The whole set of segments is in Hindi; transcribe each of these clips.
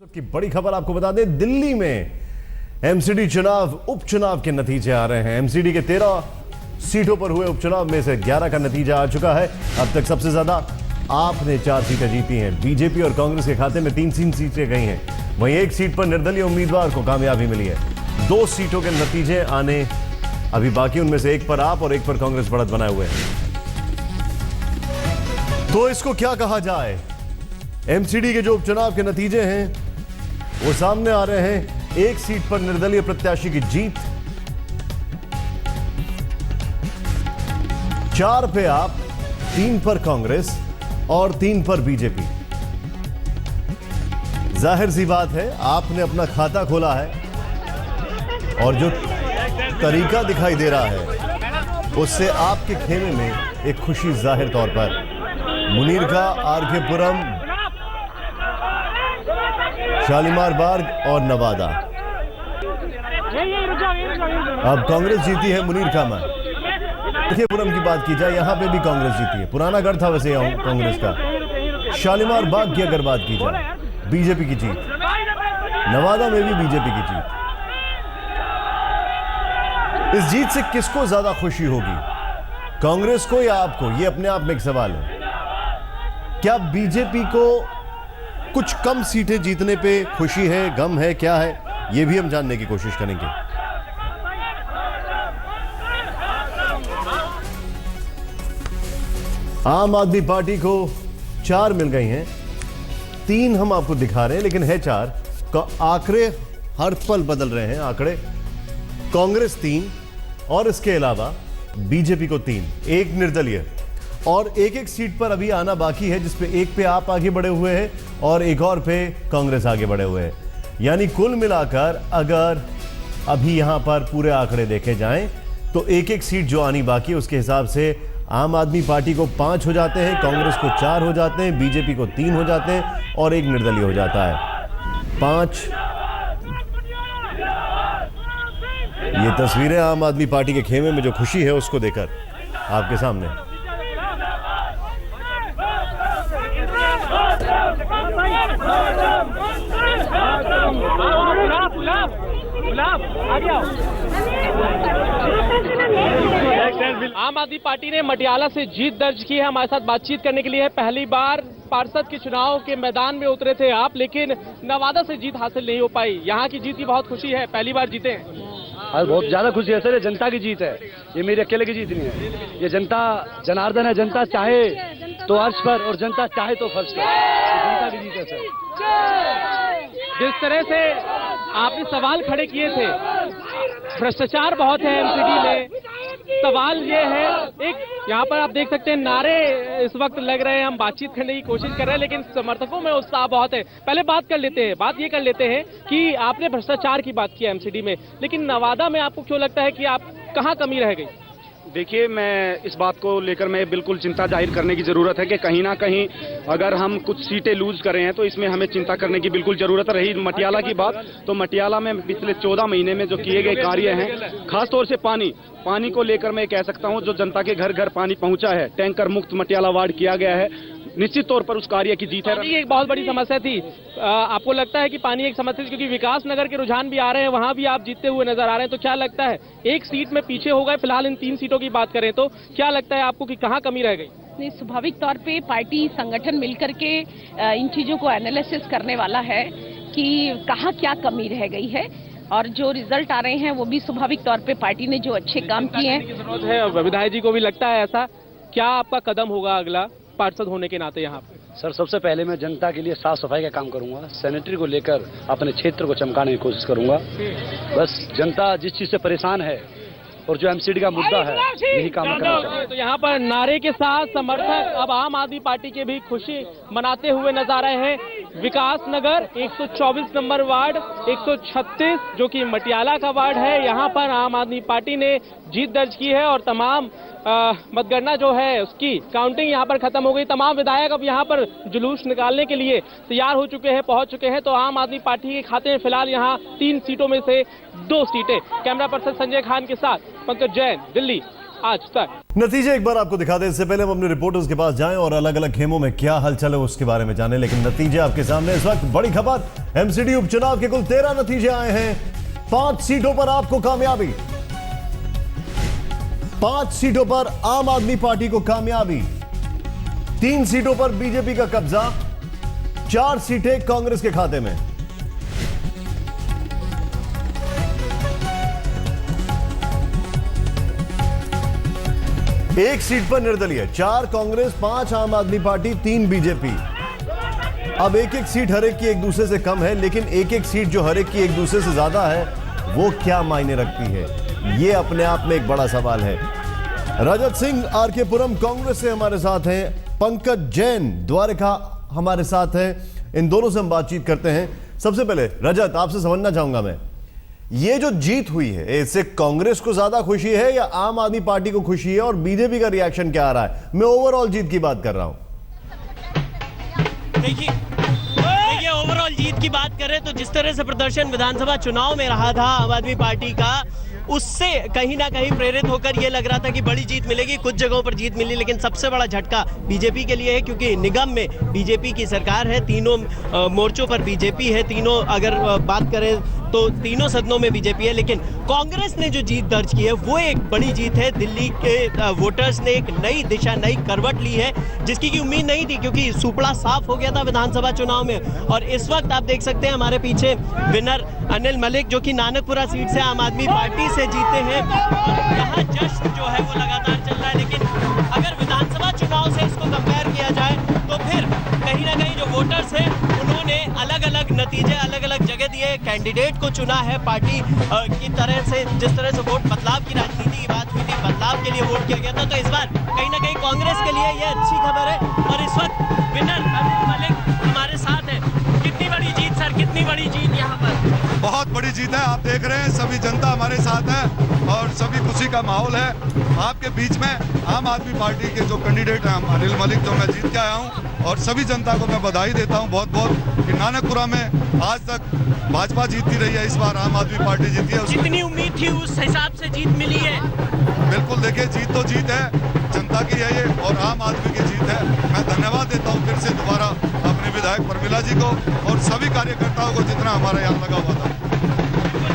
की बड़ी खबर आपको बता दें, दिल्ली में एमसीडी चुनाव उपचुनाव के नतीजे आ रहे हैं। एमसीडी के 13 सीटों पर हुए उपचुनाव में से 11 का नतीजा आ चुका है। अब तक सबसे ज्यादा आप ने 4 सीटें जीती हैं। बीजेपी और कांग्रेस के खाते में 3 सीटें गई हैं। वहीं एक सीट पर निर्दलीय उम्मीदवार को कामयाबी मिली है। 2 सीटों के नतीजे आने अभी बाकी, उनमें से एक पर आप और एक पर कांग्रेस बढ़त बनाए हुए हैं। तो इसको क्या कहा जाए? एमसीडी के जो उपचुनाव के नतीजे हैं वो सामने आ रहे हैं। एक सीट पर निर्दलीय प्रत्याशी की जीत, 4 पे आप, 3 पर कांग्रेस और 3 पर बीजेपी। जाहिर सी बात है, आपने अपना खाता खोला है और जो तरीका दिखाई दे रहा है उससे आपके खेमे में एक खुशी जाहिर तौर पर। मुनीर का, आरके पुरम, शालीमार बाग और नवादा। अब कांग्रेस जीती है मुनीर का में। देखिए, पुरम की बात की जाए, यहां पे भी कांग्रेस जीती है। पुराना गढ़ था वैसे कांग्रेस का। शालीमार बाग की अगर बात की जाए, बीजेपी की जीत। नवादा में भी बीजेपी की जीत। इस जीत से किसको ज्यादा खुशी होगी, कांग्रेस को या आपको? यह अपने आप में एक सवाल है। क्या बीजेपी को कुछ कम सीटें जीतने पे खुशी है, गम है, क्या है? यह भी हम जानने की कोशिश करेंगे। आम आदमी पार्टी को 4 मिल गई हैं। 3 हम आपको दिखा रहे हैं, लेकिन है 4 का। आंकड़े हर पल बदल रहे हैं। आंकड़े, कांग्रेस 3 और इसके अलावा बीजेपी को 3, एक निर्दलीय और एक सीट पर अभी आना बाकी है, जिसपे एक पे आप आगे बढ़े हुए हैं और एक और पे कांग्रेस आगे बढ़े हुए हैं। यानी कुल मिलाकर अगर अभी यहां पर पूरे आंकड़े देखे जाएं तो एक सीट जो आनी बाकी है उसके हिसाब से आम आदमी पार्टी को 5 हो जाते हैं, कांग्रेस को 4 हो जाते हैं, बीजेपी को 3 हो जाते हैं और एक निर्दलीय हो जाता है 5। ये तस्वीरें आम आदमी पार्टी के खेमे में जो खुशी है उसको देकर आपके सामने। आम आदमी पार्टी ने मटियाला से जीत दर्ज की है। हमारे साथ बातचीत करने के लिए पहली बार पार्षद के चुनाव के मैदान में उतरे थे आप, लेकिन नवादा से जीत हासिल नहीं हो पाई। यहाँ की जीत की बहुत खुशी है, पहली बार जीते हैं। बहुत ज्यादा खुशी है सर, ये जनता की जीत है, ये मेरे अकेले की जीत नहीं है। ये जनता जनार्दन है, जनता चाहे तो अर्श पर और जनता चाहे तो फर्श पर, जनता की जीत है सर। जिस तरह से आपने सवाल खड़े किए थे, भ्रष्टाचार बहुत है एमसीडी में, सवाल ये है, एक यहाँ पर आप देख सकते हैं नारे इस वक्त लग रहे हैं। हम बातचीत करने की कोशिश कर रहे हैं, लेकिन समर्थकों में उत्साह बहुत है। पहले बात ये कर लेते हैं कि आपने भ्रष्टाचार की बात की एमसीडी में, लेकिन नवादा में आपको क्यों लगता है कि आप कहाँ कमी रह गई? देखिए, मैं इस बात को लेकर मैं बिल्कुल चिंता जाहिर करने की जरूरत है कि कहीं ना कहीं अगर हम कुछ सीटें लूज कर रहे हैं तो इसमें हमें चिंता करने की बिल्कुल जरूरत रही। मटियाला की बात, तो मटियाला में पिछले 14 महीने में जो किए गए कार्य हैं, खासतौर से पानी को लेकर मैं कह सकता हूं, जो जनता के घर घर पानी पहुंचा है, टैंकर मुक्त मटियाला वार्ड किया गया है, निश्चित तौर पर उस कार्य की जीत है। पानी एक बहुत बड़ी समस्या थी। आपको लगता है कि पानी एक समस्या थी, क्योंकि विकास नगर के रुझान भी आ रहे हैं, वहां भी आप जीतते हुए नजर आ रहे हैं, तो क्या लगता है एक सीट में पीछे हो गए? फिलहाल इन 3 सीटों की बात करें तो क्या लगता है आपको कि कहां कमी रह गई? नहीं, स्वाभाविक तौर पे पार्टी संगठन मिलकर के इन चीजों को एनालिसिस करने वाला है कि कहां क्या कमी रह गई है, और जो रिजल्ट आ रहे हैं वो भी स्वाभाविक तौर पे पार्टी ने जो अच्छे काम किए हैं। जरूरत है, विधायक जी को भी लगता है ऐसा। क्या आपका कदम होगा अगला पार्षद होने के नाते यहाँ पे? सर, सबसे पहले मैं जनता के लिए साफ सफाई का काम करूंगा, सैनिटरी को लेकर अपने क्षेत्र को चमकाने की कोशिश करूंगा। बस जनता जिस चीज से परेशान है और जो एमसीडी का मुद्दा है, यही काम करना चाहते हैं। तो यहाँ पर नारे के साथ समर्थक अब आम आदमी पार्टी के भी खुशी मनाते हुए नजर आ रहे हैं। विकास नगर 124 नंबर वार्ड, 136 जो कि मटियाला का वार्ड है, यहाँ पर आम आदमी पार्टी ने जीत दर्ज की है और तमाम मतगणना जो है उसकी काउंटिंग यहाँ पर खत्म हो गई। तमाम विधायक अब यहाँ पर जुलूस निकालने के लिए तैयार हो चुके हैं, पहुंच चुके हैं। तो आम आदमी पार्टी के खाते में फिलहाल यहाँ 3 सीटों में से 2 सीटें। कैमरा पर्सन संजय खान के साथ पंकज जैन, दिल्ली। आज तक। नतीजे एक बार आपको दिखा दें, इससे पहले हम अपने रिपोर्टर्स के पास जाएं और अलग अलग खेमों में क्या हलचल है उसके बारे में जानें, लेकिन नतीजे आपके सामने इस वक्त। बड़ी खबर, एमसीडी उपचुनाव के कुल 13 नतीजे आए हैं। 5 सीटों पर आपको कामयाबी, 5 सीटों पर आम आदमी पार्टी को कामयाबी, 3 सीटों पर बीजेपी का कब्जा, 4 सीटें कांग्रेस के खाते में। एक सीट पर निर्दलीय, 4 कांग्रेस, 5 आम आदमी पार्टी, 3 बीजेपी। अब एक एक सीट हर एक की एक दूसरे से कम है, लेकिन एक एक सीट जो हर एक की एक दूसरे से ज्यादा है वो क्या मायने रखती है, ये अपने आप में एक बड़ा सवाल है। रजत सिंह आरके पुरम कांग्रेस से हमारे साथ हैं, पंकज जैन द्वारका हमारे साथ हैं। इन दोनों से हम बातचीत करते हैं। सबसे पहले रजत, आपसे समझना चाहूंगा मैं, ये जो जीत हुई है इससे कांग्रेस को ज्यादा खुशी है या आम आदमी पार्टी को खुशी है, और बीजेपी का रिएक्शन क्या आ रहा है? मैं ओवरऑल जीत की बात कर रहा हूं। देखिए ओवरऑल जीत की बात करें तो जिस तरह से प्रदर्शन विधानसभा चुनाव में रहा था आम आदमी पार्टी का, उससे कहीं ना कहीं प्रेरित होकर ये लग रहा था कि बड़ी जीत मिलेगी। कुछ जगहों पर जीत मिली, लेकिन सबसे बड़ा झटका बीजेपी के लिए है, क्योंकि निगम में बीजेपी की सरकार है, तीनों मोर्चों पर बीजेपी है, तीनों अगर बात करें तो तीनों सदनों में बीजेपी है। लेकिन कांग्रेस ने जो जीत दर्ज की है वो एक बड़ी जीत है। दिल्ली के वोटर्स ने एक नई दिशा, नई करवट ली है, जिसकी की उम्मीद नहीं थी, क्योंकि सुपड़ा साफ हो गया था विधानसभा चुनाव में। और इस वक्त आप देख सकते हैं हमारे पीछे विनर अनिल मलिक, जो कि नानकपुरा सीट से आम आदमी पार्टी से जीते हैं, और यहाँ जश्न जो है वो लगातार चल रहा है। लेकिन अगर विधानसभा चुनाव से इसको कंपेयर किया जाए तो फिर कहीं ना कहीं जो वोटर्स हैं उन्होंने अलग अलग नतीजे अलग अलग जगह दिए, कैंडिडेट को चुना है। पार्टी की तरह से जिस तरह से वोट बदलाव की राजनीति की बात हुई थी, बदलाव के लिए वोट किया गया था, तो इस बार कहीं ना कहीं कांग्रेस के लिए यह अच्छी खबर है। और इस वक्त विनर अनिल मलिक हमारे साथ है। कितनी बड़ी जीत सर, कितनी बड़ी जीत यहाँ पर? बहुत बड़ी जीत है। आप देख रहे हैं सभी जनता हमारे साथ है और सभी खुशी का माहौल है। आपके बीच में आम आदमी पार्टी के जो कैंडिडेट हैं अनिल मलिक, जो मैं जीत के आया हूं, और सभी जनता को मैं बधाई देता हूं बहुत बहुत कि नानकपुरा में आज तक भाजपा जीतती रही है, इस बार आम आदमी पार्टी जीती है। जितनी उम्मीद थी उस हिसाब से जीत मिली है? बिल्कुल, देखिए जीत तो जीत है, जनता की है ये और आम आदमी की जीत है। मैं धन्यवाद देता हूँ फिर से दोबारा अपने विधायक प्रमिला जी को और सभी कार्यकर्ताओं को जितना हमारा यहाँ लगा हुआ था।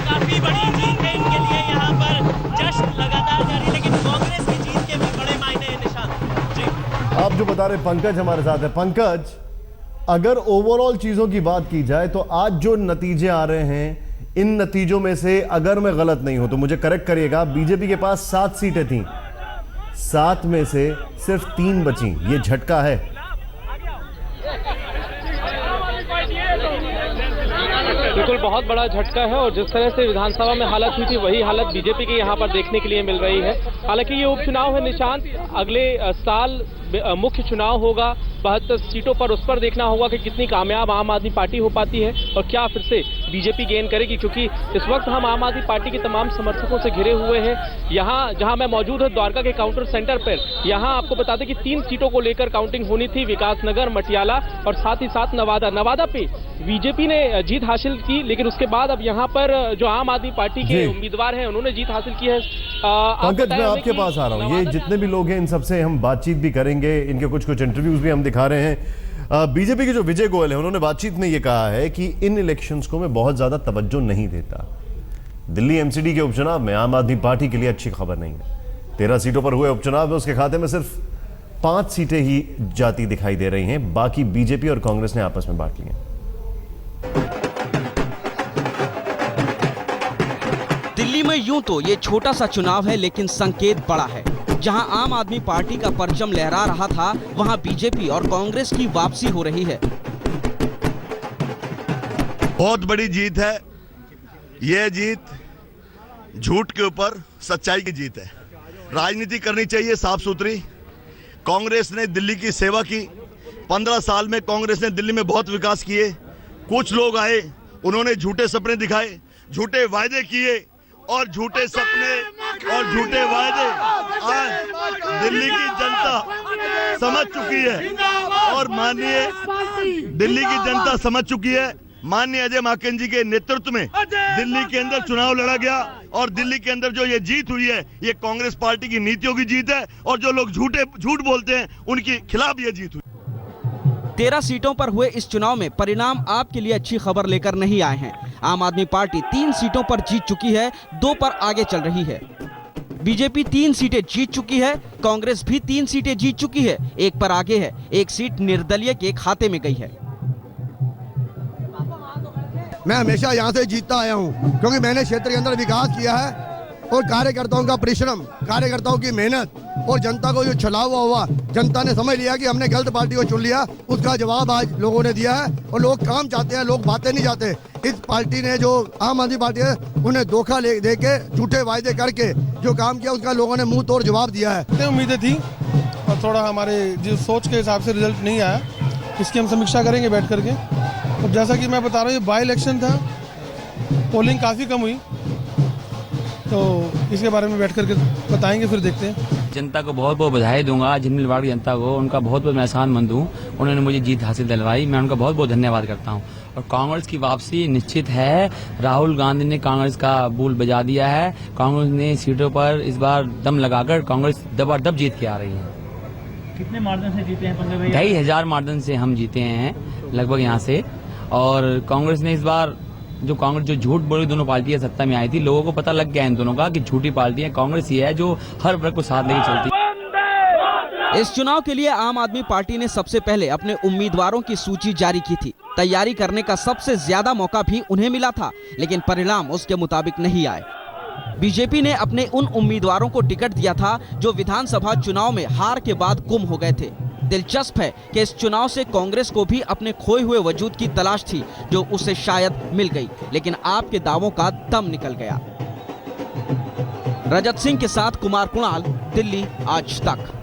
काफी बड़ी जीत है इनके लिए, यहाँ पर जश्न लगातार जारी, लेकिन कांग्रेस की जीत के भी बड़े मायने हैं निशान जी। आप जो बता रहे पंकज हमारे साथ है। पंकज, अगर ओवरऑल चीजों की बात की जाए तो आज जो नतीजे आ रहे हैं, इन नतीजों में से अगर मैं गलत नहीं हूं तो मुझे करेक्ट करिएगा, बीजेपी के पास 7 सीटें थीं, 7 में से सिर्फ 3 बची। ये झटका है। बिल्कुल बहुत बड़ा झटका है, और जिस तरह से विधानसभा में हालत हुई थी वही हालत बीजेपी के यहाँ पर देखने के लिए मिल रही है। हालांकि ये उपचुनाव है निशांत, अगले साल मुख्य चुनाव होगा 72 सीटों पर, उस पर देखना होगा कि कितनी कामयाब आम आदमी पार्टी हो पाती है और क्या फिर से बीजेपी गेन करेगी। क्योंकि इस वक्त हम आम आदमी पार्टी के तमाम समर्थकों से घिरे हुए हैं। यहाँ जहाँ मैं मौजूद हूँ द्वारका के काउंटर सेंटर पर, यहाँ आपको बता दें कि 3 सीटों को लेकर काउंटिंग होनी थी, विकासनगर, मटियाला और साथ ही साथ नवादा पे बीजेपी ने जीत हासिल की। लेकिन उसके बाद अब यहाँ पर जो आम आदमी पार्टी के उम्मीदवार हैं उन्होंने जीत हासिल की है। पंकज, मैं आपके पास आ रहा हूँ। ये जितने भी लोग हैं इन सबसे हम बातचीत भी करेंगे, इनके कुछ इंटरव्यूज भी हम दिखा रहे हैं। बीजेपी के जो विजय गोयल है उन्होंने बातचीत में ये कहा है कि इन इलेक्शंस को मैं बहुत ज्यादा तवज्जो नहीं देता। दिल्ली एमसीडी के उपचुनाव में आम आदमी पार्टी के लिए अच्छी खबर नहीं है। 13 सीटों पर हुए उपचुनाव में उसके खाते में सिर्फ 5 सीटें ही जाती दिखाई दे रही हैं, बाकी बीजेपी और कांग्रेस ने आपस में बांट ली हैं। दिल्ली में यूं तो ये छोटा सा चुनाव है, लेकिन संकेत बड़ा है। जहां आम आदमी पार्टी का परचम लहरा रहा था, वहां बीजेपी और कांग्रेस की वापसी हो रही है। बहुत बड़ी जीत है ये। जीत झूठ के ऊपर सच्चाई की जीत है। राजनीति करनी चाहिए साफ सुथरी। कांग्रेस ने दिल्ली की सेवा की। 15 साल में कांग्रेस ने दिल्ली में बहुत विकास किए। कुछ लोग आए, उन्होंने झूठे सपने दिखाए, झूठे वायदे किए और झूठे सपने और झूठे वायदे आज दिल्ली की जनता समझ चुकी है। और माननीय दिल्ली की जनता समझ चुकी है माननीय अजय माकन जी के नेतृत्व में दिल्ली के अंदर चुनाव लड़ा गया और दिल्ली के अंदर जो ये जीत हुई है ये कांग्रेस पार्टी की नीतियों की जीत है और जो लोग झूठ बोलते हैं उनके खिलाफ ये जीत हुई। 13 सीटों पर हुए इस चुनाव में परिणाम आपके लिए अच्छी खबर लेकर नहीं आए हैं। आम आदमी पार्टी 3 सीटों पर जीत चुकी है, 2 पर आगे चल रही है। बीजेपी 3 सीटें जीत चुकी है, कांग्रेस भी 3 सीटें जीत चुकी है, 1 पर आगे है, 1 सीट निर्दलीय के खाते में गई है। मैं हमेशा यहाँ से जीतता आया हूँ क्योंकि मैंने क्षेत्र के अंदर विकास किया है और कार्यकर्ताओं का परिश्रम, कार्यकर्ताओं की मेहनत और जनता को जो छलावा हुआ, जनता ने समझ लिया कि हमने गलत पार्टी को चुन लिया, उसका जवाब आज लोगों ने दिया है। और लोग काम चाहते हैं, लोग बातें नहीं चाहते। इस पार्टी ने जो आम आदमी पार्टी है उन्हें धोखा दे के झूठे वायदे करके जो काम किया उसका लोगों ने मुंह तोड़ जवाब दिया है। उम्मीदें थी और थोड़ा हमारे जो सोच के हिसाब से रिजल्ट नहीं आया, इसकी हम समीक्षा करेंगे बैठ करके। और जैसा कि मैं बता रहा हूँ ये बाई इलेक्शन था, पोलिंग काफ़ी कम हुई, तो इसके बारे में बैठ करके बताएंगे, फिर देखते हैं। जनता को बहुत बहुत बधाई दूंगा, झिलमिल वार्ड की जनता को, उनका बहुत बहुत मैं एहसानमंद हूँ। उन्होंने मुझे जीत हासिल दिलवाई, मैं उनका बहुत बहुत धन्यवाद करता हूँ। और कांग्रेस की वापसी निश्चित है। राहुल गांधी ने कांग्रेस का बूल बजा दिया है। कांग्रेस ने सीटों पर इस बार दम लगाकर कांग्रेस दबादब जीत के आ रही है। कितने मार्जिन से जीते हैं पंकज भाई? 2500 मार्जिन से हम जीते हैं लगभग यहाँ से। और कांग्रेस ने इस बार जो झूठ बोली दोनों पार्टियां सत्ता में आई थी, लोगों को पता लग गया इन दोनों का कि झूठी पार्टी है कांग्रेस ही है जो हर वर्ग को साथ लेके चलती है। इस चुनाव के लिए आम आदमी पार्टी ने सबसे पहले अपने उम्मीदवारों की सूची जारी की थी। तैयारी करने का सबसे ज्यादा मौका भी उन्हें मिला था, लेकिन परिणाम उसके मुताबिक नहीं आए। बीजेपी ने अपने उन उम्मीदवारों को टिकट दिया था जो विधानसभा चुनाव में हार के बाद गुम हो गए थे। दिलचस्प है कि इस चुनाव से कांग्रेस को भी अपने खोए हुए वजूद की तलाश थी, जो उसे शायद मिल गई, लेकिन आपके दावों का दम निकल गया। रजत सिंह के साथ कुमार कुणाल, दिल्ली आज तक।